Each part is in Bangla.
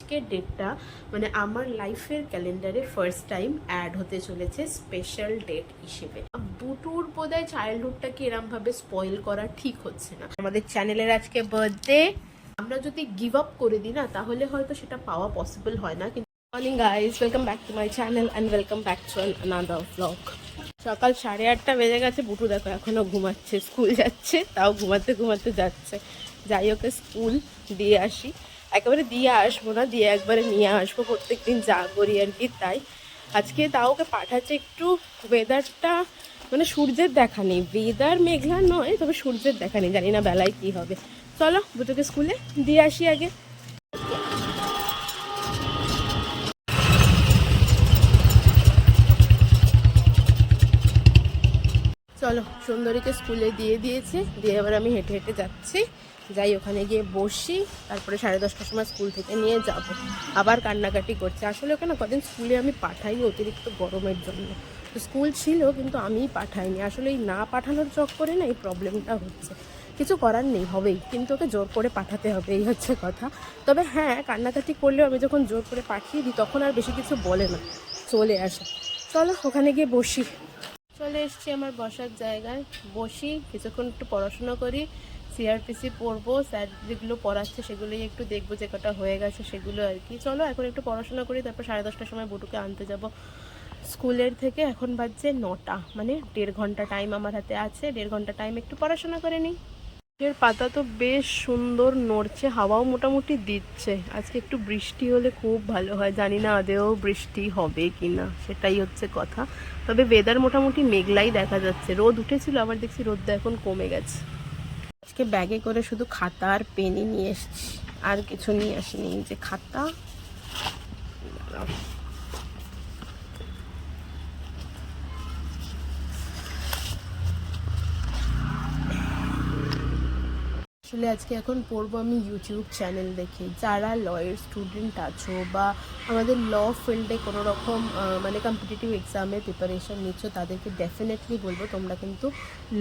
আজকের ডেটটা মানে আমার লাইফের ক্যালেন্ডারে ফার্স্ট টাইম অ্যাড হতে চলেছে স্পেশাল ডেট হিসেবে। বুটুর বোধহয় চাইল্ডহুডটাকে এরমভাবে স্পয়েল করা ঠিক হচ্ছে না। আমাদের চ্যানেলের আজকে বার্থডে, আমরা যদি গিভ আপ করে দিই না তাহলে হয়তো সেটা পাওয়া পসিবল হয় না। কিন্তু morning guys, welcome back to my channel and welcome back to another vlog. সকাল 8:30 বেজে গেছে, বুটু দেখো এখনো ঘুমাচ্ছে, স্কুল যাচ্ছে তাও ঘুমাতে ঘুমাতে যাচ্ছে। যাই ওকে স্কুল দিয়ে আসি, একেবারে দিয়ে আসবো না, দিয়ে একবারে নিয়ে আসবো, প্রত্যেকদিন যা করি আর কি তাই। আজকে তাও ওকে পাঠাচ্ছে, একটু ওয়েদারটা মানে সূর্যের দেখা নেই, ওয়েদার মেঘলা নয় তবে সূর্যের দেখা নেই, জানি না বেলায় কি হবে। চলো বুটুকে স্কুলে দিয়ে আসি আগে। চলো, সুন্দরীকে স্কুলে দিয়ে দিয়েছি, দিয়ে এবার আমি হেঁটে হেঁটে যাচ্ছি, যাই ওখানে গিয়ে বসি, তারপরে 10:30টার সময় স্কুল থেকে নিয়ে যাব। আবার কান্নাকাটি করছে, আসলে ওকে না কদিন স্কুলে আমি পাঠাইনি অতিরিক্ত গরমের জন্য। তো স্কুল ছিল কিন্তু আমিই পাঠাইনি, আসলে এই না পাঠানোর চক্করে না এই প্রবলেমটা হচ্ছে। কিছু করার নেই, হবেই, কিন্তু ওকে জোর করে পাঠাতে হবে, এই হচ্ছে কথা। তবে হ্যাঁ, কান্নাকাটি করলেও আমি যখন জোর করে পাঠিয়ে দিই তখন আর বেশি কিছু বলে না, চলে আসে। চলো ওখানে গিয়ে বসি। চলে এসছি আমার বসার জায়গায়, বসি, কিছুক্ষণ একটু পড়াশোনা করি, সিআরপিসি পড়বো, স্যার যেগুলো পড়াচ্ছে সেগুলোই একটু দেখবো, যে কটা হয়ে গেছে সেগুলো আর কি। চলো এখন একটু পড়াশোনা করি, তারপর 10:30টার সময় বুটুকে আনতে যাব স্কুলের থেকে। এখন বাজছে 9টা, মানে 1.5 ঘন্টা টাইম আমার হাতে আছে, 1.5 ঘন্টা টাইম একটু পড়াশোনা করে নিই। এর পাতা তো বেশ সুন্দর নড়ছে, হাওয়াও মোটামুটি দিচ্ছে। আজকে একটু বৃষ্টি হলে খুব ভালো হয়, জানি না আদেও বৃষ্টি হবে কি না, সেটাই হচ্ছে কথা। তবে ওয়েদার মোটামুটি মেঘলাই দেখা যাচ্ছে, রোদ উঠেছিল আবার দেখছি রোদটা এখন কমে গেছে। আজকে ব্যাগে করে শুধু খাতা আর পেনই নিয়ে এসেছি, আর কিছু নিয়ে আসিনি। যে খাতা, আসলে আজকে এখন পড়বো আমি ইউটিউব চ্যানেল দেখে। যারা লয়ের স্টুডেন্ট আছো বা আমাদের ল ফিল্ডে কোনো রকম মানে কম্পিটিটিভ এক্সামের প্রিপারেশন নিচ্ছ, তাদেরকে ডেফিনেটলি বলবো তোমরা কিন্তু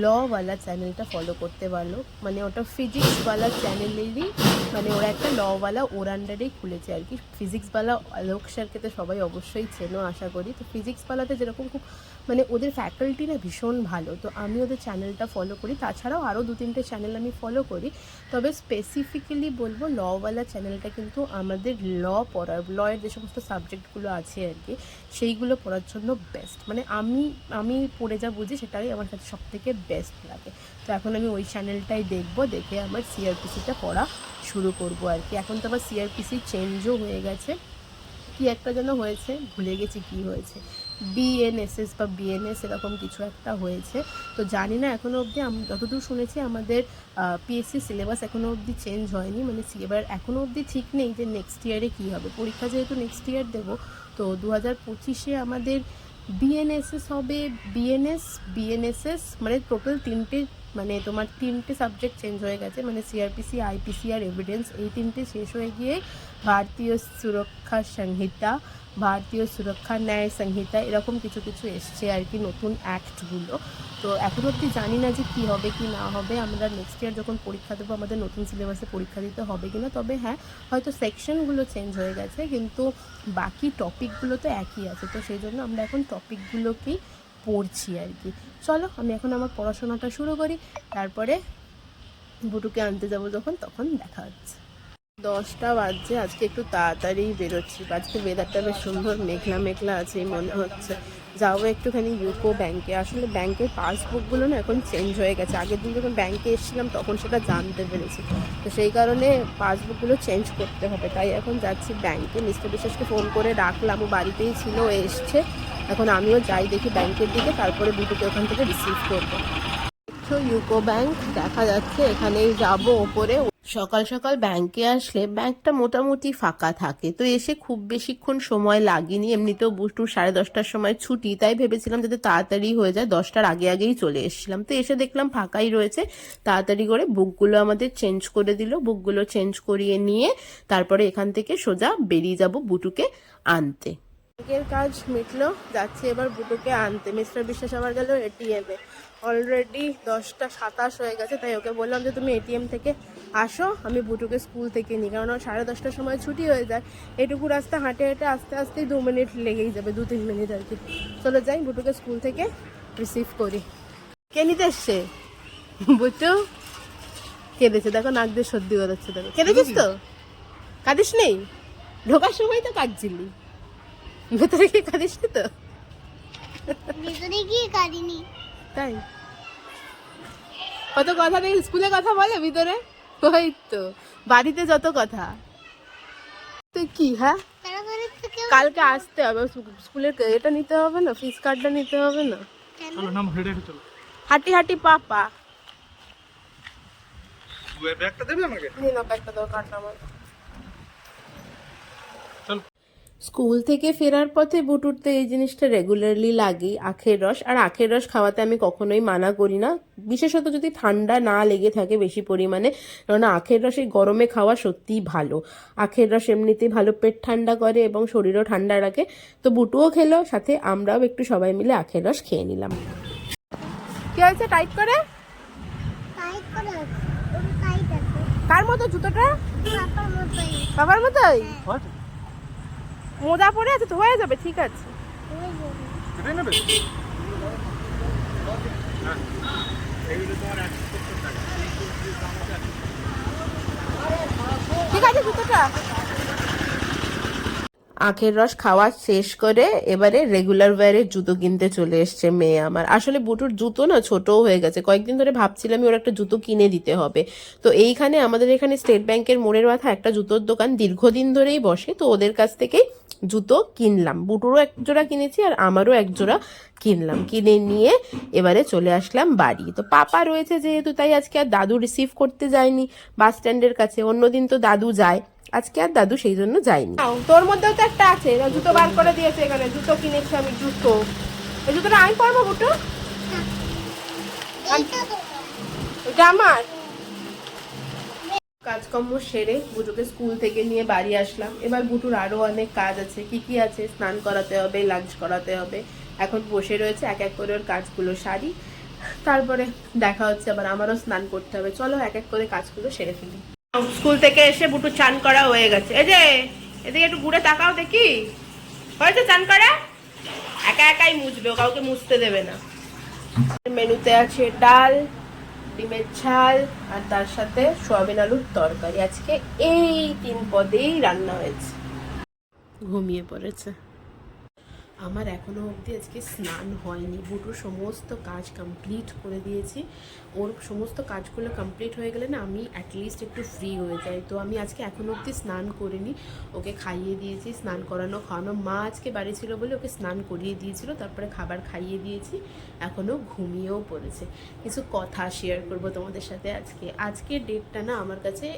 লওয়ালা চ্যানেলটা ফলো করতে পারো। মানে ওটা ফিজিক্সওয়ালা চ্যানেলেরই, মানে ওরা একটা লওয়ালা ওর আন্ডারেই খুলেছে আর কি। ফিজিক্সওয়ালা আলোক স্যারকে তো সবাই অবশ্যই চেনো আশা করি। তো ফিজিক্সওয়ালাতে যেরকম খুব মানে ওদের ফ্যাকাল্টি না ভীষণ ভালো, তো আমি ওদের চ্যানেলটা ফলো করি। তাছাড়াও আরও 2-3টে চ্যানেল আমি ফলো করি, তবে স্পেসিফিক্যালি বলবো লওয়ালা চ্যানেলটা কিন্তু আমাদের লয়ের যে সমস্ত সাবজেক্টগুলো আছে আর কি, সেইগুলো পড়ার জন্য বেস্ট। মানে আমি পড়ে যা বুঝি সেটাই আমার কাছে সবথেকে বেস্ট লাগে। তো এখন আমি ওই চ্যানেলটাই দেখবো, দেখে আমার সিআরপিসিটা পড়া শুরু করব আর কি। এখন তো আবার সিআরপিসি চেঞ্জও হয়ে গেছে, কি একটা যেন হয়েছে, ভুলে গেছি কি হয়েছে, বিএনএসএস বা বিএনএস এরকম কিছু একটা হয়েছে। তো জানি না, এখনও অবধি আমি যতদূর শুনেছি আমাদের পিএসসি সিলেবাস এখনও অবধি চেঞ্জ হয়নি। মানে এবার এখনও অবধি ঠিক নেই যে নেক্সট ইয়ারে কী হবে। পরীক্ষা যেহেতু নেক্সট ইয়ার দেবো, তো 2025-এ আমাদের বিএনএসএস হবে, বিএনএসএস মানে টোটাল 3টে, মানে তোমার 3টে সাবজেক্ট চেঞ্জ হয়ে গেছে। মানে সিআরপিসি, আইপিসি আর এভিডেন্স, এই 3টে শেষ হয়ে গিয়ে ভারতীয় সুরক্ষা সংহিতা, ভারতীয় সুরক্ষা ন্যায় সংহিতা, এরকম কিছু কিছু এসছে আর কি নতুন অ্যাক্টগুলো। তো এখন অবধি জানি না যে কী হবে কি না হবে। আমরা নেক্সট ইয়ার যখন পরীক্ষা দেবো আমাদের নতুন সিলেবাসে পরীক্ষা দিতে হবে কিনা। তবে হ্যাঁ, হয়তো সেকশনগুলো চেঞ্জ হয়ে গেছে, কিন্তু বাকি টপিকগুলো তো একই আছে। তো সেই জন্য আমরা এখন টপিকগুলোকেই পড়ছি আর কি। চলো আমি এখন আমার পড়াশোনাটা শুরু করি, তারপরে বুটুকে আনতে যাবো যখন, তখন দেখা হচ্ছে। 10টা বাজছে, আজকে একটু তাড়াতাড়ি বেরোচ্ছি। আজকে ওয়েদারটা বেশ সুন্দর, মেঘলা মেঘলা আছে মনে হচ্ছে। যাবো একটুখানি ইউকো ব্যাংকে। আসলে ব্যাংকের পাসবুকগুলো না এখন চেঞ্জ হয়ে গেছে, আগের দিন যখন ব্যাংকে এসেছিলাম তখন সেটা জানতে পেরেছি। তো সেই কারণে পাসবুকগুলো চেঞ্জ করতে হবে, তাই এখন যাচ্ছি ব্যাংকে। মিস্টার বিশ্বাসকে ফোন করে রাখলাম, ও বাড়িতেই ছিল, ও এসছে। এখন আমিও যাই দেখি ব্যাংকের দিকে, তারপরে বুটুকে ওখান থেকে রিসিভ করবো। ইউকো ব্যাংক দেখা যাচ্ছে, এখানেই যাবো ওপরে। সকাল সকাল ব্যাংকে আসলে ব্যাংকটা মোটামুটি ফাঁকা থাকে, তো এসে খুব বেশিক্ষণ সময় লাগেনি। এমনিতেও বুটু 10:30টার সময় ছুটি, তাই ভেবেছিলাম যাতে তাড়াতাড়ি হয়ে যায়, 10টার আগে আগেই চলে এসেছিলাম। তো এসে দেখলাম ফাঁকাই রয়েছে, তাড়াতাড়ি করে বুকগুলো আমাদের চেঞ্জ করে দিল। বুকগুলো চেঞ্জ করিয়ে নিয়ে তারপরে এখান থেকে সোজা বেরিয়ে যাব বুটুকে আনতে। ব্যাংকের কাজ মিটলো, যাচ্ছি এবার বুটুকে আনতে। মিস্টার বিশ্বাস আবার গেল এটিএমে। অলরেডি 10:27 হয়ে গেছে, তাই ওকে বললাম যে তুমি এটিএম থেকে আসো, আমি বুটুকে স্কুল থেকে নিই, কারণ 10:30টার সময় ছুটি হয়ে যায়। এটুকু রাস্তা হাঁটে হেঁটে আস্তে আস্তেই 2 মিনিট লেগেই যাবে, 2-3 মিনিট আর কি। চলো যাই, বুটুকে স্কুল থেকে রিসিভ করি। কে নিতে এসছে? বুটু কেঁদেছে, দেখো নাক দিয়ে সর্দি বেরোচ্ছে, দেখো। কেঁদেছিস তো? কাঁদিস নেই? ঢোকার সময় তো কাঁদছিলি, ভেতরে গিয়ে কাঁদিস নি তো? ভিতরে গিয়ে কাঁদিনি। তাই কত কথা নেই, স্কুলে কথা বলে ভিতরে, ওই তো বাড়িতে যত কথা। তুই কি, হ্যাঁ তাড়াতাড়ি থেকে কালকে আসতে হবে, স্কুলের এটা নিতে হবে না, ফিস কার্ডটা নিতে হবে না? চলো না, হেঁটে হেঁটে চলো। হাঁটি হাঁটি পাপা ব্যাগটা দেবে আমাকে? নিন ব্যাগটা দাও, কার্ডটা আমার। চল। স্কুল থেকে ফেরার পথে বুটুরতে এই জিনিসটা রেগুলারলি লাগে, আখের রস। আর আখের রস খাওয়াতে আমি কখনোই মানা করি না, বিশেষত যদি ঠান্ডা না লেগে থাকে বেশি পরিমাণে, কেননা আখের রস এই গরমে খাওয়া সত্যিই ভালো। আখের রস এমনিতেই ভালো, পেট ঠান্ডা করে এবং শরীরও ঠান্ডা রাখে। তো বুটুও খেলো, সাথে আমরাও একটু সবাই মিলে আখের রস খেয়ে নিলাম। কি হয়েছে? টাইট করে? টাইট করে আছে, ওটা টাইট আছে। কার মতো জুতোটা? পাপার মতোই। বাবার মতোই? হোয়াট? মোজা পরে আছে তো, হয়ে যাবে, ঠিক আছে। ওই যে। এটাই নেবে? হ্যাঁ। এইগুলো তোমার 170 টাকা। ঠিক আছে জুতোটা। আখের রস খাওয়া শেষ করে এবারে রেগুলার ওয়্যারের জুতো কিনতে চলে এসছে মেয়ে আমার। আসলে বুটুর জুতো না ছোটও হয়ে গেছে, কয়েকদিন ধরে ভাবছিলাম ওর একটা জুতো কিনে দিতে হবে। তো এইখানে আমাদের এখানে স্টেট ব্যাংকের মোড়ের মাথা একটা জুতোর দোকান দীর্ঘদিন ধরেই বসে, তো ওদের কাছ থেকেই জুতো কিনলাম। বুটুরও এক জোড়া কিনেছি আর আমারও এক জোড়া কিনলাম। কিনে নিয়ে এবারে চলে আসলাম বাড়ি। তো পাপা রয়েছে যেহেতু, তাই আজকে আর দাদু রিসিভ করতে যায়নি বাস স্ট্যান্ডের কাছে। অন্যদিন তো দাদু যায়, আজকে আর দাদু সেই জন্য যায়নি। তোর মধ্যেও তো একটা আছে, জুতো বার করে দিয়েছে, এখানে জুতো কিনেছি আমি, জুতো। এই জুতোটা আমি পরবো বুটু? এইটা তো এটা আমার। কাজকর্ম সেরে বুটুকে স্কুল থেকে নিয়ে বাড়ি আসলাম। এবার বুটুর আরো অনেক কাজ আছে। কি কি আছে? স্নান করাতে হবে, লাঞ্চ করাতে হবে। এখন বসে রয়েছে, এক এক করে ওর কাজগুলো সারি, তারপরে দেখা হচ্ছে। আবার আমারও স্নান করতে হবে। চলো এক এক করে কাজগুলো সেরে ফেলি। স্কুল থেকে এসে বুটু চান করা হয়ে গেছে। এই যে এদিকে একটু ঘুরে তাকাও দেখি, হয়েছে চান করা? একা একাই মুছবে, কাউকে মুছতে দেবে না। মেনুতে আছে ডাল, ডিমের ঝাল, আর তার সাথে সয়াবিন আলুর তরকারি। আজকে এই 3 পদেই রান্না হয়েছে। ঘুমিয়ে পড়েছে। আমার এখনো অবধি আজকে স্নান হয়নি। বুটুর সমস্ত কাজ কমপ্লিট করে দিয়েছি। ওর সমস্ত কাজগুলো কমপ্লিট হয়ে গেলে না আমি অ্যাটলিস্ট একটু ফ্রি হয়ে যাই। তো আমি আজকে এখনো অবধি স্নান করিনি। ওকে খাইয়ে দিয়েছি, স্নান করানো খাওয়ানো। মা আজকে বাড়ি ছিল বলে ওকে স্নান করিয়ে দিয়েছিল, তারপরে খাবার খাইয়ে দিয়েছি। এখনও ঘুমিয়েও পড়েছে। কিছু কথা শেয়ার করবো তোমাদের সাথে আজকে। আজকের ডেটটা না আমার কাছে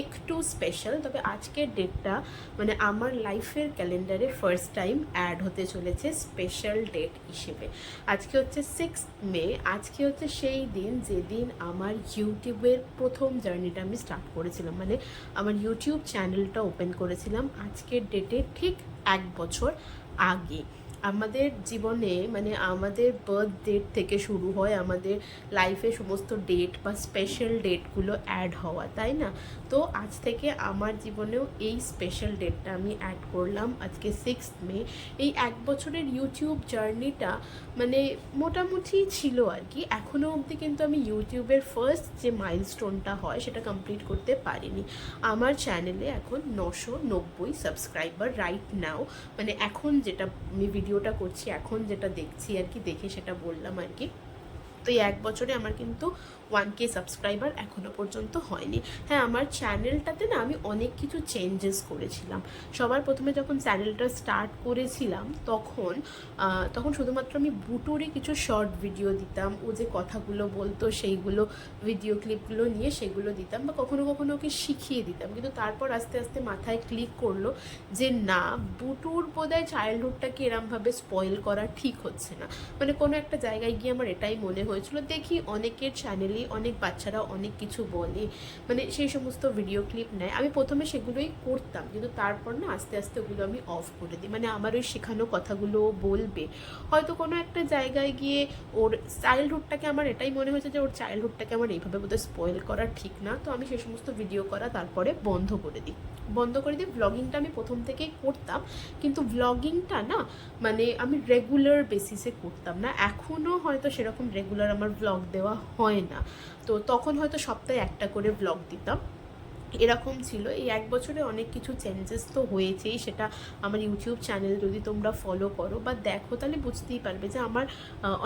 একটু স্পেশাল, তবে আজকের ডেটটা মানে আমার লাইফের ক্যালেন্ডারে ফার্স্ট টাইম অ্যাড হতে চলেছে স্পেশাল ডেট হিসেবে। আজকে হচ্ছে 6 মে। আজকে হচ্ছে সেই দিন যেদিন আমার ইউটিউবের প্রথম জার্নিটা আমি স্টার্ট করেছিলাম, মানে আমার ইউটিউব চ্যানেলটা ওপেন করেছিলাম আজকের ডেটে ঠিক 1 বছর আগে। আমাদের জীবনে মানে আমাদের বার্থ ডেট থেকে শুরু হয় আমাদের লাইফে সমস্ত ডেট বা স্পেশাল ডেটগুলো অ্যাড হওয়া, তাই না? তো আজ থেকে আমার জীবনেও এই স্পেশাল ডেটটা আমি অ্যাড করলাম আজকে 6 মে। এই 1 বছরের ইউটিউব জার্নিটা মানে মোটামুটি ছিল আর কি। এখনও অবধি কিন্তু আমি ইউটিউবের ফার্স্ট যে মাইলস্টোনটা হয় সেটা কমপ্লিট করতে পারিনি। আমার চ্যানেলে এখন 990 সাবস্ক্রাইবার রাইট নাও, মানে এখন যেটা আমি ভিডিওটা করছি, এখন যেটা দেখছি আর কি, দেখে সেটা বললাম আর কি। তো এই 1 বছরে আমার কিন্তু 1K সাবস্ক্রাইবার এখনও পর্যন্ত হয়নি। হ্যাঁ, আমার চ্যানেলটাতে না আমি অনেক কিছু চেঞ্জেস করেছিলাম। সবার প্রথমে যখন চ্যানেলটা স্টার্ট করেছিলাম তখন শুধুমাত্র আমি বুটুরই কিছু শর্ট ভিডিও দিতাম। ও যে কথাগুলো বলতো সেইগুলো ভিডিও ক্লিপগুলো নিয়ে সেগুলো দিতাম, বা কখনো কখনো ওকে শিখিয়ে দিতাম। কিন্তু তারপর আস্তে আস্তে মাথায় ক্লিক করলো যে না, বুটুর বোধহয় চাইল্ডহুডটাকে এরমভাবে স্পয়েল করা ঠিক হচ্ছে না। মানে কোনো একটা জায়গায় গিয়ে আমার এটাই মনে হয়েছিল। দেখি অনেকের চ্যানেলে বলি, অনেক বাচ্চারা অনেক কিছু বলে, মানে সেই সমস্ত ভিডিও ক্লিপ নেয়। আমি প্রথমে সেগুলোই করতাম, কিন্তু তারপর না আস্তে আস্তে ওগুলো আমি অফ করে দিই। মানে আমার ওই শেখানো কথাগুলো বলবে, হয়তো কোনো একটা জায়গায় গিয়ে ওর চাইল্ডহুডটাকে, আমার এটাই মনে হয়েছে যে ওর চাইল্ডহুডটাকে আমার এইভাবে বোধহয় স্পয়েল করা ঠিক না। তো আমি সেই সমস্ত ভিডিও করা তারপরে বন্ধ করে দিই। ব্লগিংটা আমি প্রথম থেকেই করতাম, কিন্তু ব্লগিংটা না মানে আমি রেগুলার বেসিসে করতাম না। এখনও হয়তো সেরকম রেগুলার আমার ব্লগ দেওয়া হয় না। তো তখন হয়তো সপ্তাহে একটা করে ব্লগ দিতাম, এরকম ছিল। এই 1 বছরে অনেক কিছু চেঞ্জেস তো হয়েছেই। সেটা আমার ইউটিউব চ্যানেল যদি তোমরা ফলো করো বা দেখো তাহলে বুঝতেই পারবে যে আমার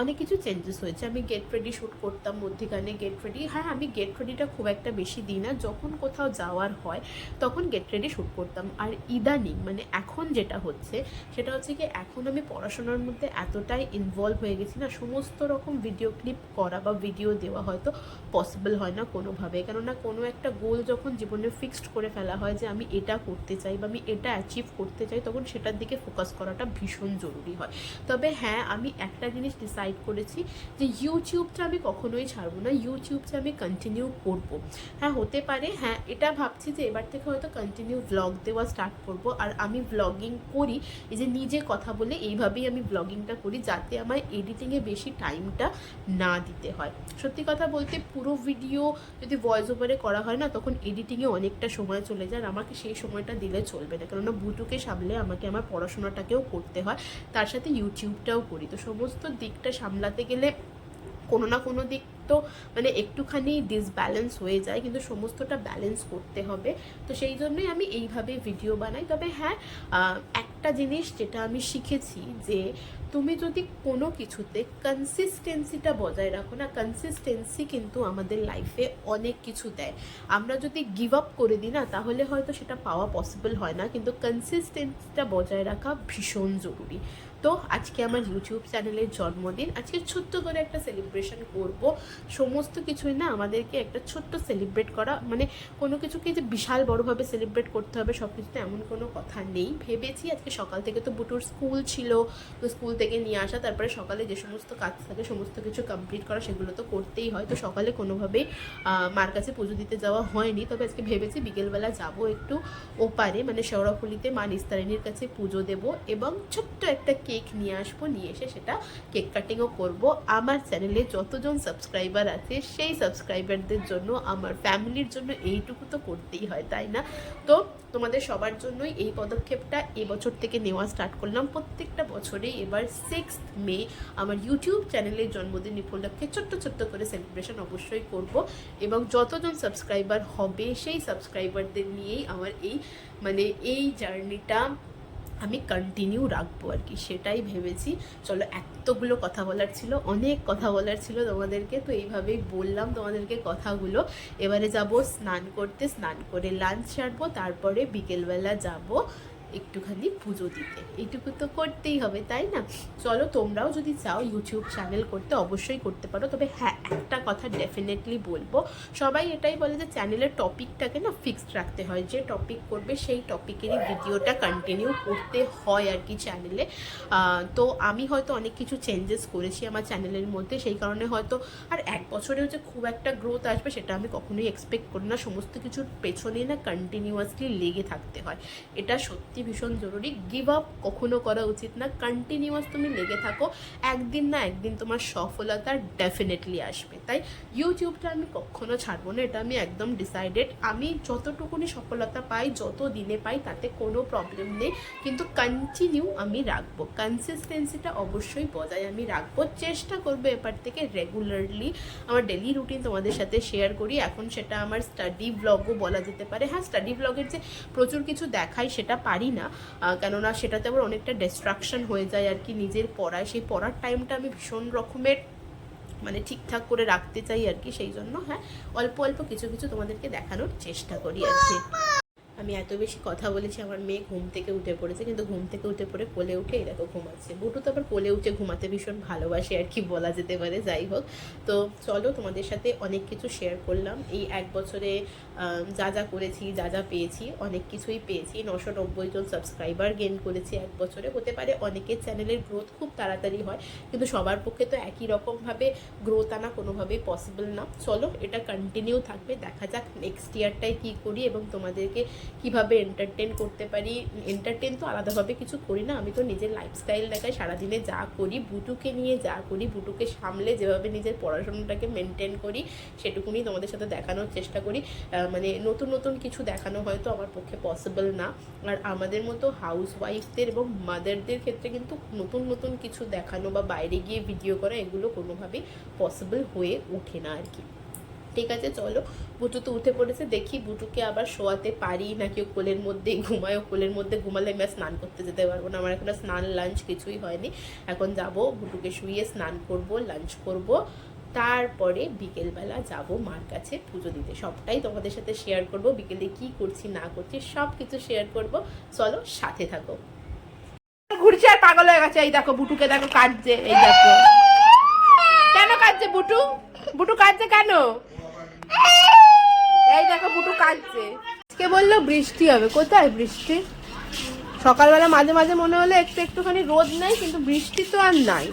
অনেক কিছু চেঞ্জেস হয়েছে। আমি গেট রেডি শ্যুট করতাম মধ্যিখানে, গেট রেডি, হ্যাঁ আমি গেট রেডিটা খুব একটা বেশি দিই না, যখন কোথাও যাওয়ার হয় তখন গেট রেডি শ্যুট করতাম। আর ইদানিং মানে এখন যেটা হচ্ছে সেটা হচ্ছে কি, এখন আমি পড়াশোনার মধ্যে এতটাই ইনভলভ হয়ে গেছি না, সমস্ত রকম ভিডিও ক্লিপ করা বা ভিডিও দেওয়া হয়তো পসিবল হয় না কোনোভাবে। কেননা কোনো একটা গোল যখন জীবনে ফিক্সড করে ফেলা হয় যে আমি এটা করতে চাই বা আমি এটা অ্যাচিভ করতে চাই, তখন সেটার দিকে ফোকাস করাটা ভীষণ জরুরি হয়। তবে হ্যাঁ, আমি একটা জিনিস ডিসাইড করেছি যে ইউটিউবটা আমি কখনোই ছাড়বো না, ইউটিউবটা আমি কন্টিনিউ করব। হ্যাঁ হতে পারে, হ্যাঁ এটা ভাবছি যে এবার থেকে হয়তো কন্টিনিউ ব্লগ দেওয়া স্টার্ট করব। আর আমি ব্লগিং করি এই যে নিজে কথা বলে, এইভাবেই আমি ব্লগিংটা করি যাতে আমার এডিটিংয়ে বেশি টাইমটা না দিতে হয়। সত্যি কথা বলতে পুরো ভিডিও যদি ভয়েস ওভারে করা হয় না, তখন এডিটিংয়ে অনেকটা সময় চলে যায়। আর আমাকে সেই সময়টা দিলে চলবে না, কেননা বুটুকে সামলে আমাকে আমার পড়াশোনাটাকেও করতে হয়, তার সাথে ইউটিউবটাও করি। তো সমস্ত দিকটা সামলাতে গেলে কোনো না কোনো দিক তো মানে একটুখানি ডিসব্যালেন্স হয়ে যায়, কিন্তু সমস্তটা ব্যালেন্স করতে হবে। তো সেই জন্যই আমি এইভাবে ভিডিও বানাই। তবে হ্যাঁ, একটা জিনিস যেটা আমি শিখেছি যে তুমি যদি কোনো কিছুতে কনসিস্টেন্সিটা বজায় রাখো না, কনসিস্টেন্সি কিন্তু আমাদের লাইফে অনেক কিছু দেয়। আমরা যদি গিভ আপ করে দিই না, তাহলে হয়তো সেটা পাওয়া পসিবল হয় না, কিন্তু কনসিস্টেন্সিটা বজায় রাখা ভীষণ জরুরি। তো আজকে আমার ইউটিউব চ্যানেলের জন্মদিন, আজকে ছোট্ট করে একটা সেলিব্রেশন করব। সমস্ত কিছুই না আমাদেরকে একটা ছোট্ট সেলিব্রেট করা, মানে কোনো কিছুকে যে বিশাল বড়োভাবে সেলিব্রেট করতে হবে সব কিছুতে এমন কোনো কথা নেই। ভেবেছি আজকে সকাল থেকে তো বুটুর স্কুল ছিল, তো স্কুল থেকে নিয়ে আসা, তারপরে সকালে যে সমস্ত কাজ থাকে সমস্ত কিছু কমপ্লিট করা, সেগুলো তো করতেই হয়। তো সকালে কোনোভাবেই মার কাছে পুজো দিতে যাওয়া হয়নি। তবে আজকে ভেবেছি বিকেলবেলা যাব একটু ওপারে, মানে শেওড়াফুলিতে মা নিস্তারিণীর কাছে পুজো দেব এবং ছোট্ট একটা কেক নিয়ে আসবো, নিয়ে এসে সেটা কেক কাটিংও করব। আমার চ্যানেলে যতজন সাবস্ক্রাইবার আছে সেই সাবস্ক্রাইবারদের জন্য, আমার ফ্যামিলির জন্য এইটুকু তো করতেই হয়, তাই না? তো তোমাদের সবার জন্যই এই পদক্ষেপটা এবছর থেকে নেওয়া স্টার্ট করলাম। প্রত্যেকটা বছরেই এবার 6th মে আমার ইউটিউব চ্যানেলের জন্মদিন উপলক্ষে ছোট্ট ছোট্ট করে সেলিব্রেশন অবশ্যই করব, এবং যতজন সাবস্ক্রাইবার হবে সেই সাবস্ক্রাইবারদের নিয়েই আমার এই জার্নিটা আমি কন্টিনিউ রাখবো আর কি, সেটাই ভেবেছি। চলো, এতগুলো কথা বলার ছিল, অনেক কথা বলার ছিল তোমাদেরকে, তো এইভাবেই বললাম তোমাদেরকে কথাগুলো। এবারে যাব স্নান করতে, স্নান করে লাঞ্চ সারবো, তারপরে বিকেলবেলা যাব একটুখানি পুজো দিতে। এইটুকু তো করতেই হবে, তাই না? চলো, তোমরাও যদি চাও ইউটিউব চ্যানেল করতে অবশ্যই করতে পারো। তবে হ্যাঁ, একটা কথা ডেফিনেটলি বলবো, সবাই এটাই বলে যে চ্যানেলের টপিকটাকে না ফিক্সড রাখতে হয়, যে টপিক করবে সেই টপিকেরই ভিডিওটা কন্টিনিউ করতে হয় আর কি চ্যানেলে। তো আমি হয়তো অনেক কিছু চেঞ্জেস করেছি আমার চ্যানেলের মধ্যে, সেই কারণে হয়তো আর 1 বছরেও যে খুব একটা গ্রোথ আসবে সেটা আমি কখনোই এক্সপেক্ট করি না। সমস্ত কিছুর পেছনে না কন্টিনিউয়াসলি লেগে থাকতে হয়, এটা সত্যি ভীষণ জরুরি। গিভ আপ কখনো করা উচিত না, কন্টিনিউয়াস তুমি লেগে থাকো, একদিন না একদিন তোমার সফলতা ডেফিনেটলি আসবে। তাই ইউটিউবটা আমি কখনো ছাড়বো না, এটা আমি একদম ডিসাইডেড। আমি যতটুকুনি সফলতা পাই, যত দিনে পাই, তাতে কোনো প্রবলেম নেই, কিন্তু কন্টিনিউ আমি রাখবো, কনসিস্টেন্সিটা অবশ্যই বজায় আমি রাখবো। চেষ্টা করবো এবার থেকে রেগুলারলি আমার ডেলি রুটিন তোমাদের সাথে শেয়ার করি। এখন সেটা আমার স্টাডি ব্লগও বলা যেতে পারে। হ্যাঁ, স্টাডি ব্লগের যে প্রচুর কিছু দেখাই সেটা পারি না, কেননা সেটাতে আবার অনেকটা ডিস্ট্রাকশন হয়ে যায় আর কি নিজের পড়ায়। সেই পড়ার টাইমটা আমি ভীষণ রকমের মানে ঠিকঠাক করে রাখতে চাই আর কি, সেই জন্য হ্যাঁ অল্প অল্প কিছু কিছু তোমাদেরকে দেখানোর চেষ্টা করি আর কি। আমি এত বেশি কথা বলেছি, আমার মেয়ে ঘুম থেকে উঠে পড়েছে, কিন্তু ঘুম থেকে উঠে পড়ে কোলে উঠে এই দেখো ঘুমাচ্ছে। বুটু তো আবার কোলে উঠে ঘুমাতে ভীষণ ভালোবাসে আর কি বলা যেতে পারে। যাই হোক, তো চলো তোমাদের সাথে অনেক কিছু শেয়ার করলাম। এই 1 বছরে যা যা করেছি, যা যা পেয়েছি, অনেক কিছুই পেয়েছি। 990 জন সাবস্ক্রাইবার গেইন করেছি 1 বছরে। হতে পারে অনেকের চ্যানেলের গ্রোথ খুব তাড়াতাড়ি হয়, কিন্তু সবার পক্ষে তো একই রকমভাবে গ্রোথ আনা কোনোভাবেই পসিবল না। চলো এটা কন্টিনিউ থাকবে, দেখা যাক নেক্সট ইয়ারটায় কী করি এবং তোমাদেরকে কিভাবে এন্টারটেন করতে পারি। এন্টারটেন তো আলাদাভাবে কিছু করি না, আমি তো নিজের লাইফস্টাইল দেখাই, সারাদিনে যা করি, বুটুকে নিয়ে যা করি, বুটুকে সামলে যেভাবে নিজের পড়াশোনাটাকে মেনটেন করি, সেটুকুনি তোমাদের সাথে দেখানোর চেষ্টা করি। মানে নতুন নতুন কিছু দেখানো হয়তো আমার পক্ষে পসিবল না, আর আমাদের মতো হাউস ওয়াইফদের এবং মাদারদের ক্ষেত্রে কিন্তু নতুন নতুন কিছু দেখানো বা বাইরে গিয়ে ভিডিও করা এগুলো কোনোভাবেই পসিবল হয়ে ওঠে না আর কি। ঠিক আছে, চলো বুটু তো উঠে পড়েছে, দেখি বুটুকে আবার শোয়াতে পারি নাকি ও কোলের মধ্যেই ঘুমায়। ও কোলের মধ্যে ঘুমালে আমি আর স্নান করতে যেতে পারবো না, আমার এখন স্নান লাঞ্চ কিছুই হয়নি। এখন যাব বুটুকে শুইয়ে স্নান করব, লাঞ্চ করব, তারপরে বিকেলবেলা যাব মার কাছে পুজো দিতে। সবটাই তোমাদের সাথে শেয়ার করব, বিকেলে কি করছি না করছি সব কিছু শেয়ার করব। চলো সাথে থাকো। ঘুরছে আর পাগল হয়ে গেছে। এই দেখো বুটুকে দেখো কাঁদছে, এই দেখো কেন কাঁদছে বুটু, বুটু কাঁদছে কেন, এই দেখো বুটু কাঁদছে। আজকে বললো বৃষ্টি হবে, কোথায় বৃষ্টি? সকালবেলা মাঝে মাঝে মনে হলো একটুখানি রোদ নেই, কিন্তু বৃষ্টি তো আর নাই।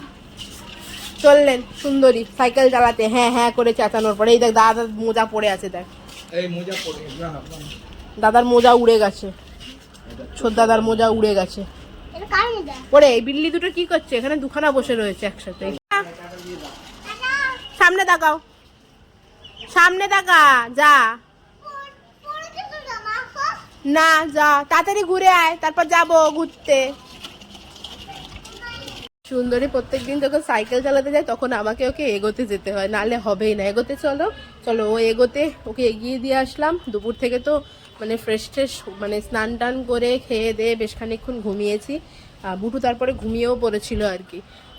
চললেন সুন্দরী সাইকেল চালাতে, হ্যাঁ হ্যাঁ করে চেঁচানোর পরে। এই দেখ দাদার মোজা পড়ে আছে, দেখ এই মোজা পরে দাদার মোজা উড়ে গেছে, ছোট দাদার মোজা উড়ে গেছে। এটা কার মজা? ওরে এই বিল্লি দুটো কি করছে এখানে? দুখানা বসে রয়েছে একসাথে। সামনে তাকাও, সামনে তাকা, যা পড়েছে তো জামা সব। না যা তাড়াতাড়ি ঘুরে আয়, তারপর যাবো ঘুরতে। সুন্দরী প্রত্যেকদিন যখন সাইকেল চালাতে যায় তখন আমাকে ওকে এগোতে যেতে হয়, নালে হবেই না। এগোতে চলো, চলো ও এগোতে, ওকে এগিয়ে দিয়ে আসলাম। দুপুর থেকে তো মানে ফ্রেশ মানে স্নান টান করে খেয়ে দিয়ে বেশ খানিকক্ষণ ঘুমিয়েছি। বুটু তারপরে ঘুমিয়েও পড়েছিল আর কি।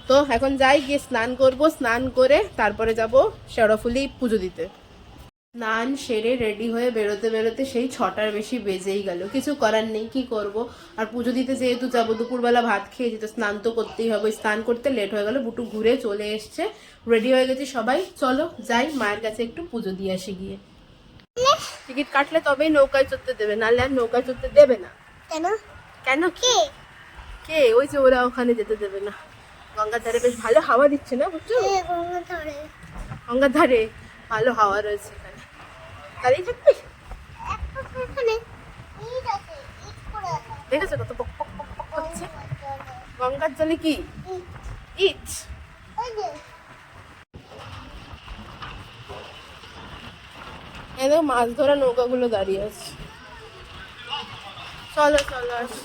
তো এখন যাই, গিয়ে স্নান করব, স্নান করে তারপরে যাব শেওড়াফুলি পুজো দিতে। স্নান সেরে রেডি হয়ে বেরোতে বেরোতে সেই 6টার বেশি বেজেই গেল। কিছু করার নেই, কি করব। আর পুজো দিতে যেহেতু যাবো, দুপুরবেলা ভাত খেয়েছি, তো স্নান তো করতেই হবে। স্নান করতে লেট হয়ে গেল। বুটু ঘুরে চলে এসছে, রেডি হয়ে গেছি সবাই। চলো যাই মায়ের কাছে একটু পুজো দিয়ে আসি গিয়ে। টিকিট কাটলে তবেই নৌকায় চড়তে দেবে, নাহলে আর নৌকায় চড়তে দেবে না। কেন? কেন কি কে? ওই যে ওরা ওখানে যেতে দেবে না। গঙ্গার ধারে বেশ ভালো হাওয়া দিচ্ছে না বুঝছো? গঙ্গার ধারে। গঙ্গার ধারে ভালো হাওয়া রয়েছে এখানে। দাঁড়িয়ে থাকবি? এখানে ইট আছে, ইট পড়ে আছে। দেখেছো কত পক পক পক পক করছে? গঙ্গার জলে কি ইট। ইট? ওই যে এদের মাছ ধরা নৌকাগুলো দাঁড়িয়ে আছে। চলো চলো আসি।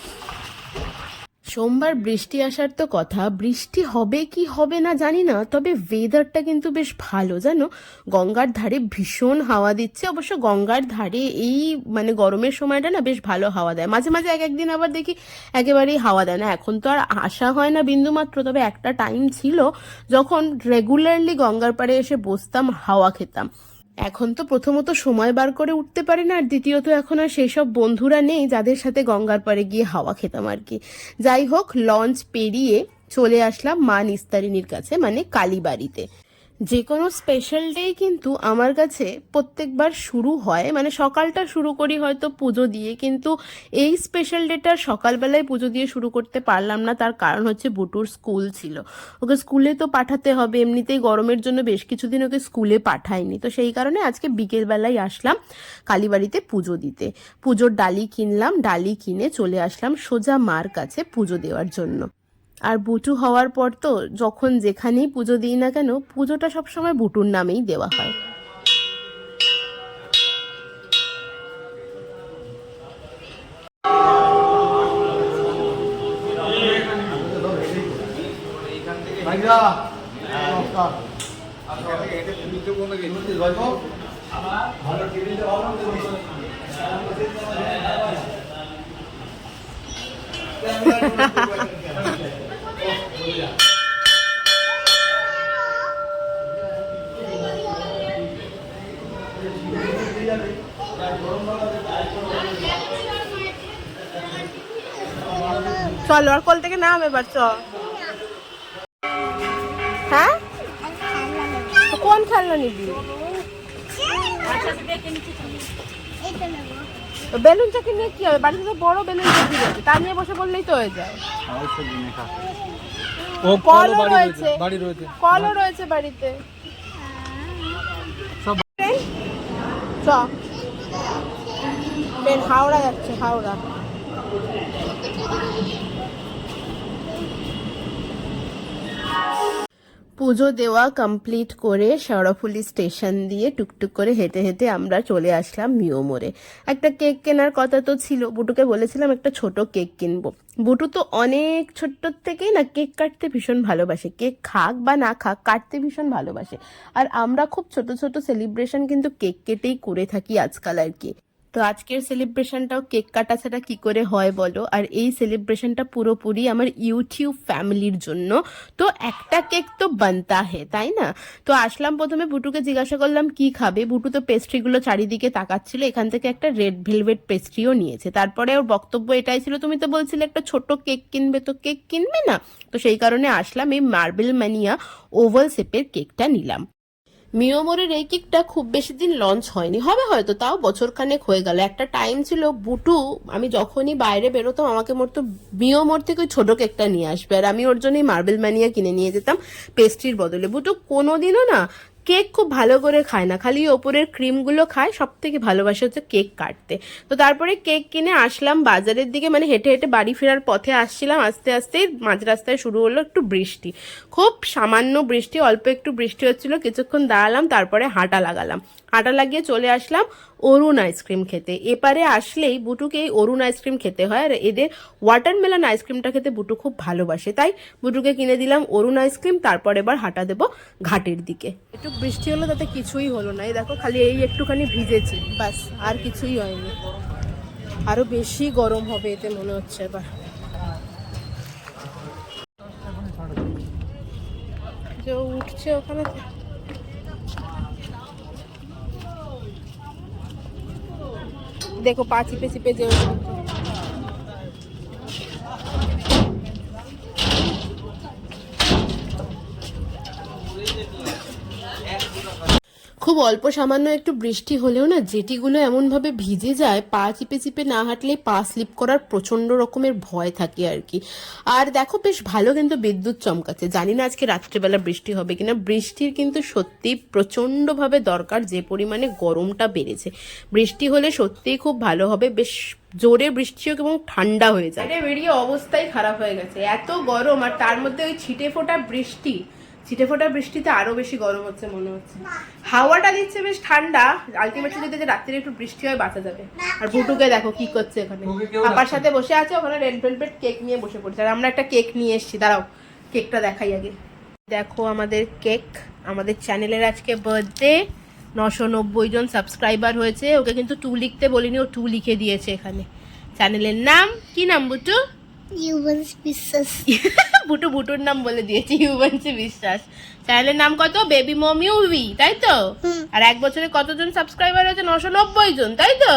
সোমবার বৃষ্টি আসার তো কথা, বৃষ্টি হবে কি হবে না জানি না, তবে ওয়েদারটা কিন্তু বেশ ভালো জানো। গঙ্গার ধারে ভীষণ হাওয়া দিচ্ছে। অবশ্য গঙ্গার ধারে এই মানে গরমের সময়টা না বেশ ভালো হাওয়া দেয়। মাঝে মাঝে এক একদিন আবার দেখি একেবারেই হাওয়া দেয় না। এখন তো আর আসা হয় না বিন্দুমাত্র, তবে একটা টাইম ছিল যখন রেগুলারলি গঙ্গার পাড়ে এসে বসতাম, হাওয়া খেতাম। এখন তো প্রথমত সময় বার করে উঠতে পারি না, আর দ্বিতীয়ত এখন আর সেই সব বন্ধুরা নেই যাদের সাথে গঙ্গার পাড়ে গিয়ে হাওয়া খেতাম আর কি। যাই হোক, লঞ্চ পেরিয়ে চলে আসলাম মা নিস্তারিণীর কাছে, মানে কালীবাড়িতে। যে কোনো স্পেশাল ডে কিন্তু আমার কাছে প্রত্যেকবার শুরু হয়, মানে সকালটা শুরু করি হয়তো পুজো দিয়ে, কিন্তু এই স্পেশাল ডেটা সকালবেলায় পুজো দিয়ে শুরু করতে পারলাম না। তার কারণ হচ্ছে বুটুর স্কুল ছিল, ওকে স্কুলে তো পাঠাতে হবে। এমনিতেই গরমের জন্য বেশ কিছুদিন ওকে স্কুলে পাঠাইনি, তো সেই কারণে আজকে বিকেলবেলায় আসলাম কালীবাড়িতে পুজো দিতে। পুজোর ডালি কিনলাম, ডালি কিনে চলে আসলাম সোজা মার কাছে পুজো দেওয়ার জন্য। আর বুটু হওয়ার পর তো যখন যেখানেই পুজো দিই না কেন, পুজোটা সবসময় বুটুর নামেই দেওয়া হয়। চলো আর কোল থেকে নাম এবার চ। হ্যাঁ তো কোন খেলনা নিবি? বেলুন চাকি নিয়ে কি হবে? বাড়িতে তো বড় বেলুন চাকি রয়েছে, তা নিয়ে বসে বললেই তো হয়ে যায়। কলও রয়েছে, কলও রয়েছে বাড়িতে। চ ট্রেন হাওড়া যাচ্ছে, হাওড়া। পুজো দেওয়া কমপ্লিট করে শেওড়াফুলি স্টেশন দিয়ে টুকটুক করে হেঁটে হেঁটে আমরা চলে আসলাম মিও মোড়ে। একটা কেক কেনার কথা তো ছিল, বুটুকে বলেছিলাম একটা ছোট কেক কিনবো। বুটু তো অনেক ছোট্ট থেকেই না কেক কাটতে ভীষণ ভালোবাসে, কেক খাক বা না খাক কাটতে ভীষণ ভালোবাসে। আর আমরা খুব ছোট ছোট সেলিব্রেশন কিন্তু কেক কেটেই করে থাকি আজকাল আর কি। তো আজকের সেলিব্রেশনটাও কেক কাটা ছাড়া কি করে হয় বলো? আর এই সেলিব্রেশনটা পুরোপুরি আমার ইউটিউব ফ্যামিলির জন্য, তো একটা কেক তো বানতা হে, তাই না? তো আসলাম, প্রথমে বুটুকে জিজ্ঞাসা করলাম কি খাবে। বুটু তো পেস্ট্রিগুলো চারিদিকে তাকাচ্ছিল, এখান থেকে একটা রেড ভেলভেট পেস্ট্রিও নিয়েছে। তারপরে ওর বক্তব্য এটাই ছিল, তুমি তো বলছিলে একটা ছোট কেক কিনবে, তো কেক কিনবে না? তো সেই কারণে আসলাম, এই মার্বেল ম্যানিয়া ওভাল শেপের কেকটা নিলাম। মিও মোড়ের এই কেকটা খুব বেশি দিন লঞ্চ হয়নি, হবে হয়তো, তাও বছরখানেক হয়ে গেল। একটা টাইম ছিল বুটু আমি যখনই বাইরে বেরোতাম আমাকে বলতো মিও মোড় থেকে ওই ছোট কেকটা নিয়ে আসবে, আর আমি ওর জন্যই মার্বেল ম্যানিয়া কিনে নিয়ে যেতাম পেস্ট্রির বদলে। বুটু কোনোদিনও না কেক খুব ভালো করে খায় না, খালি ওপরের ক্রিমগুলো খায়। সব থেকে ভালোবাসে হচ্ছে কেক কাটতে। তো তারপরে কেক কিনে আসলাম বাজারের দিকে, মানে হেঁটে হেঁটে বাড়ি ফেরার পথে আসছিলাম, আস্তে আস্তে মাঝ রাস্তায় শুরু হলো একটু বৃষ্টি, খুব সামান্য বৃষ্টি, অল্প একটু বৃষ্টি হচ্ছিল। কিছুক্ষণ দাঁড়ালাম, তারপরে হাঁটা লাগালাম। হাঁটা লাগিয়ে চলে আসলাম অরুণ আইসক্রিম খেতে। এপারে আসলেই বুটুকে এই অরুণ আইসক্রিম খেতে হয়, আর এদের ওয়াটারমেলন আইসক্রিমটা খেতে বুটু খুব ভালোবাসে, তাই বুটুকে কিনে দিলাম অরুণ আইসক্রিম। তারপর এবার হাঁটা দেবো ঘাটের দিকে। একটু বৃষ্টি হলো, তাতে কিছুই হলো না, এই দেখো খালি এই একটুখানি ভিজেছি, বাস, আর কিছুই হয়নি। আরো বেশি গরম হবে এতে মনে হচ্ছে এবার। যে উঠছে ওখানে, দেখো পা চিপে চিপে যে খুব অল্প সামান্য একটু বৃষ্টি হলেও না জেটিগুলো এমনভাবে ভিজে যায়, পা চিপে চিপে না হাঁটলে পা স্লিপ করার প্রচন্ড রকমের ভয় থাকে আর কি। আর দেখো বেশ ভালো কিন্তু বিদ্যুৎ চমকাচ্ছে, জানি না আজকে রাত্রেবেলা বৃষ্টি হবে কিনা। বৃষ্টির কিন্তু সত্যি প্রচন্ডভাবে দরকার, যে পরিমাণে গরমটা বেড়েছে। বৃষ্টি হলে সত্যিই খুব ভালো হবে, বেশ জোরে বৃষ্টি হোক এবং ঠান্ডা হয়ে যায়। বেরিয়ে অবস্থাই খারাপ হয়ে গেছে, এত গরম, আর তার মধ্যে ওই ছিটে ফোটা বৃষ্টি, ছিটে ফোটা বৃষ্টিতে আরো বেশি গরম হচ্ছে মনে হচ্ছে। হাওয়াটা দিচ্ছে বেশ ঠান্ডা, আলটিমেটলি যদি রাত্রে একটু বৃষ্টি হয় বাঁচা যাবে। আর বুটুকে দেখো কি করছে এখানে, পাপার সাথে বসে আছে, ওখানে রেড ভেলভেট কেক নিয়ে বসে পড়ছে। আর আমরা একটা কেক নিয়ে এসেছি, দাঁড়াও কেকটা দেখাই আগে। দেখো আমাদের কেক, আমাদের চ্যানেলের আজকে বার্থডে, 990 জন সাবস্ক্রাইবার হয়েছে। ওকে কিন্তু 2 লিখতে বলিনি, ও 2 লিখে দিয়েছে এখানে। চ্যানেলের নাম কি নাম বুটু? ইউবান্স বিশ্বাস। বুটু বুটুর নাম বলে দিয়েছি, ইউবান্সি বিশ্বাস। চ্যানেলের নাম কত? বেবি মম ইউভি, তাই তো? আর 1 বছরে কতজন সাবস্ক্রাইবার হয়েছে? 990 জন, তাই তো?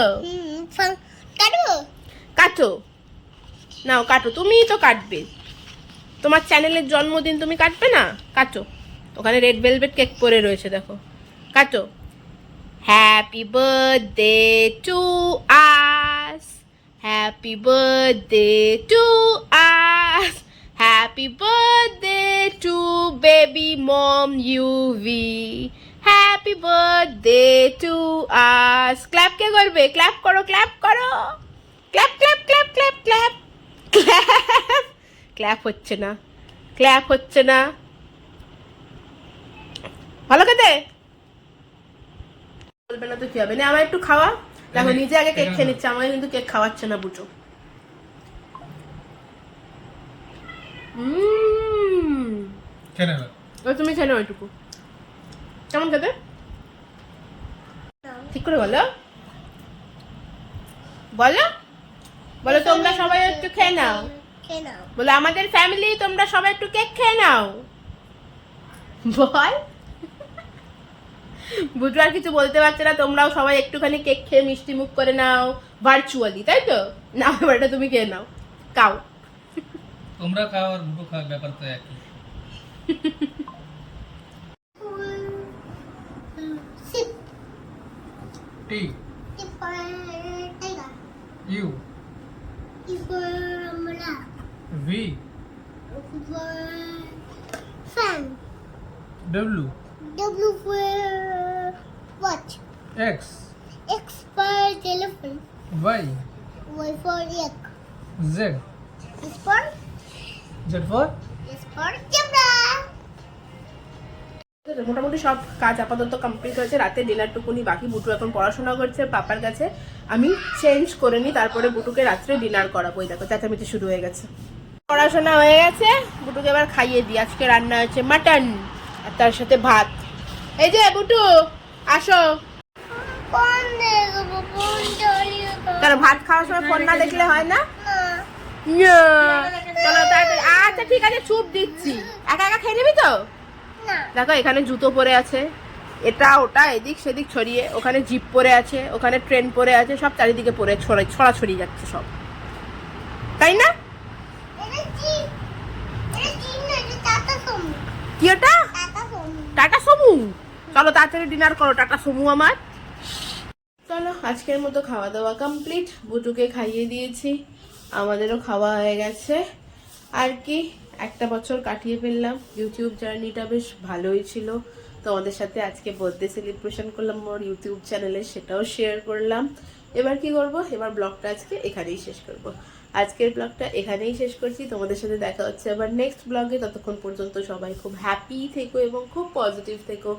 কাটো কাটো, নাও কাটো, তুমিই তো কাটবে, তোমার চ্যানেলের জন্মদিন, তুমি কাটবে না? কাটো, ওখানে রেড ভেলভেট কেক পরে রয়েছে দেখো, কাটো। Happy birthday to us, happy birthday to us, happy birthday to baby mom Yuvi, happy birthday to us. Clap কে করবে? ক্ল্যাপ করো, ক্ল্যাপ করো, clap clap clap clap clap clap. Clap হচ্ছে না, ক্ল্যাপ হচ্ছে না, ভালো খেতে বলবে না তো কি হবে? না আমার একটু খাওয়া, দেখো নিজে আগে কেক খেয়ে নিচ্ছে, আমাকে কিন্তু কেক খাওয়াচ্ছে না বুটু। তুমি খেয়ে নাও এটুকু, কেমন খেতে ঠিক করে বলো, বলো বলো, তোমরা সবাই একটু খেয়ে নাও, বলো আমাদের ফ্যামিলি তোমরা সবাই একটু কেক খেয়ে নাও, বল। বুটু আর কিছু বলতে পারছে না, তোমরাও সবাই একটুখানি কেক খেয়ে মিষ্টি মুখ করে নাও ভার্চুয়ালি, তাই তো? না, এবারটা তুমি খেয়ে নাও, খাও। তোমরা খাও আর বুটু খাও, ব্যাপার তো একই। Sip. T Sip for tiger. U E for umbrella. V For fan. W W for watch. X X for telephone. Y Y for egg. Z S for Z for zebra. মোটামুটি সব কাজ আপাতত কমপ্লিট হয়েছে। রাতে ডিনারটুকুনি বাকি। বুটু এখন পড়াশোনা করছে পাপার কাছে। আমি চেঞ্জ করে নিই, তারপরে বুটুকে রাত্রে ডিনার করাবো। এই দেখো চেঁচামেচি শুরু হয়ে গেছে। পড়াশোনা হয়ে গেছে, বুটুকে এবার খাইয়ে দিই। আজকে রান্না হচ্ছে মাটন আর তার সাথে ভাত। এই যে বুটু আসো। ফোন দেখবো, ফোন চালিয়ে তার ভাত খাওয়ার সময় ফোন না দেখলে হয় না? না। চলো তাড়াতাড়ি। আচ্ছা ঠিক আছে, চুপ দিচ্ছি। একা একা খেয়ে নিবি তো? না। দেখো এখানে জুতো পরে আছে, এটা ওটা এদিক সেদিক ছড়িয়ে, ওখানে জিপ পরে আছে, ওখানে ট্রেন পরে আছে, সব চারিদিকে পরে ছড়াছড়ি যাচ্ছে সব, তাই না? এটা জিপ। এটা জিপ না, এটা টাটা সুমো। কি ওটা? Tata Sumo. টাটা সুমু। চলো তাড়াতাড়ি ডিনার করো টাটা সুমু আমার। চলো আজকের মতো খাওয়া দাওয়া কমপ্লিট। বুটুকে খাইয়ে দিয়েছি, আমাদেরও খাওয়া হয়ে গেছে। আর কি, একটা বছর কাটিয়ে ফেললাম। ইউটিউব জার্নিটা বেশ ভালোই ছিল। তোমাদের সাথে আজকে বার্থডে সেলিব্রেশন করলাম আমার ইউটিউব চ্যানেলে, সেটাও শেয়ার করলাম। এবার কি করব, এবার ব্লগটা আজকে এখানেই শেষ করব। আজকের ব্লগটা এখানেই শেষ করছি। তোমাদের সাথে দেখা হচ্ছে আবার নেক্সট ব্লগে। ততক্ষণ পর্যন্ত সবাই খুব হ্যাপি থেকো এবং খুব পজিটিভ থেকো।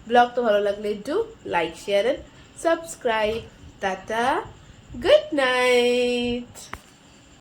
ব্লগ তো ভালো লাগলে do like share and subscribe. Tata, good night.